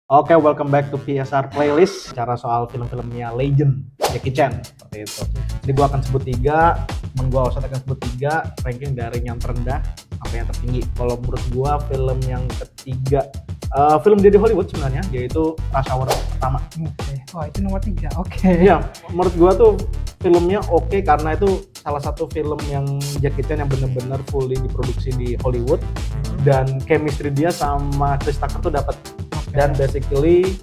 Oke, welcome back to PSR Playlist. Bicara soal film-filmnya legend Jackie Chan seperti itu. Jadi gue akan sebut 3, temen gue Osat akan sebut 3, ranking dari yang terendah sampai yang tertinggi. Kalau menurut gue film yang ketiga, film dia di Hollywood sebenarnya, yaitu Rush Hour pertama. Oke. Oh, itu nomor 3. Oke. Iya, menurut gue tuh filmnya oke karena itu salah satu film yang Jackie Chan yang bener-bener fully diproduksi di Hollywood dan chemistry dia sama Chris Tucker tuh dapat. Dan basically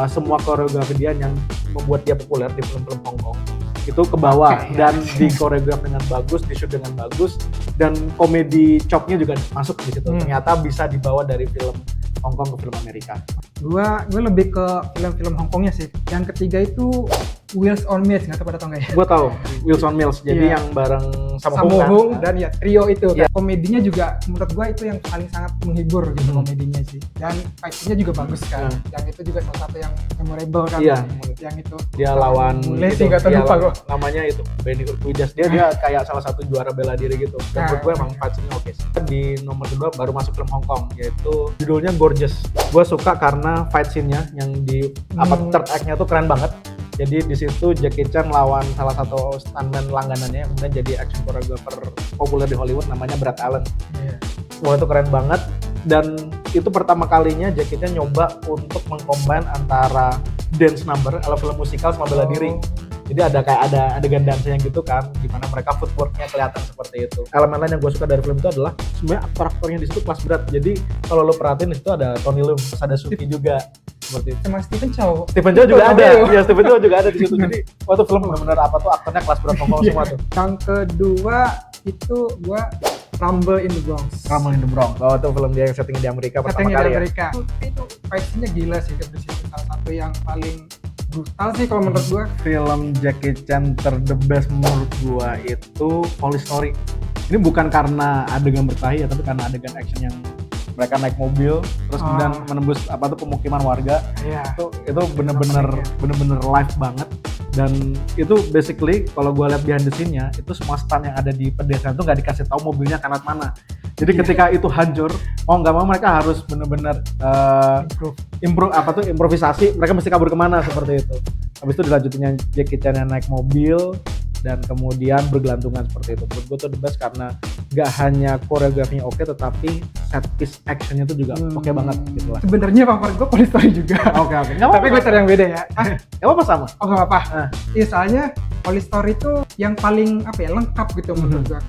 semua koreografi dia yang membuat dia populer di film-film Hong Kong itu ke bawah dan dikoreograf dengan bagus, di-shoot dengan bagus, dan komedi chopnya juga masuk di situ. Ternyata bisa dibawa dari film Hong Kong ke film Amerika. Gue lebih ke film-film Hong Kongnya sih. Yang ketiga itu Wheels on Mills, nggak tahu pada tau nggak ya? Gue tahu Wheels on Mills, jadi yang bareng Sammo Hung dan ya trio itu. Komedinya juga menurut gue itu yang paling sangat menghibur gitu komedinya sih. Dan fight-nya juga bagus kan. Yang itu juga salah satu yang memorable kan. Yang itu dia lawan mulai sih nggak tahu lupa gue. Namanya itu Benny Urquidez, dia kayak salah satu juara bela diri gitu. Dan menurut gue emang fight-nya oke. Di nomor kedua baru masuk film Hong Kong, yaitu judulnya Gorgeous. Gue suka karena fight scene-nya yang di third act-nya tuh keren banget. Jadi di situ Jackie Chan lawan salah satu stuntman langganannya yang kemudian jadi action choreographer populer di Hollywood namanya Brad Allen. Wah, itu keren banget, dan itu pertama kalinya Jackie Chan nyoba untuk mengcombine antara dance number ala film musikal sama bela diri. Jadi ada adegan dance-nya gitu kan, gimana mereka footwork-nya kelihatan seperti itu. Elemen lain yang gue suka dari film itu adalah sebenarnya aktor-aktornya di situ kelas berat. Jadi kalau lo perhatiin di situ ada Tony Leung, ada Suki juga seperti itu. Sama Stephen Chow. Stephen Chow juga ada. Ya, Stephen Chow juga ada di situ. Jadi waktu film benar-benar apa tuh aktornya kelas berat Hong Kong semua tuh. Yang kedua itu gue Rumble in the Bronx. Rumble in the Bronx. Oh, itu film dia yang setting di Amerika pertama kali ya. Itu fight-nya gila sih, di situ salah satu yang paling brutal sih kalau menurut gua. Film Jackie Chan the best menurut gua itu Police Story. Ini bukan karena adegan bertahi ya, tapi karena adegan action yang mereka naik mobil terus kemudian menembus pemukiman warga. Itu bener-bener live banget. Dan itu basically kalau gue lihat behind the scene-nya itu semua stunt yang ada di pedesaan itu nggak dikasih tahu mobilnya kanat mana. Jadi ketika itu hancur, nggak mau mereka harus bener-bener improvisasi, mereka mesti kabur kemana seperti itu. Habis itu dilanjutinnya Jackie Chan yang naik mobil dan kemudian bergelantungan seperti itu. Menurut gue tuh the best karena nggak hanya koreografinya oke, tetapi set piece actionnya tuh juga oke banget gitu lah. Sebenarnya favorit gue Police Story juga. Oke. Tapi gue cari yang beda ya. Gak apa sama? Oh nggak apa. Iya, soalnya Police Story itu yang paling lengkap gitu menurut gue.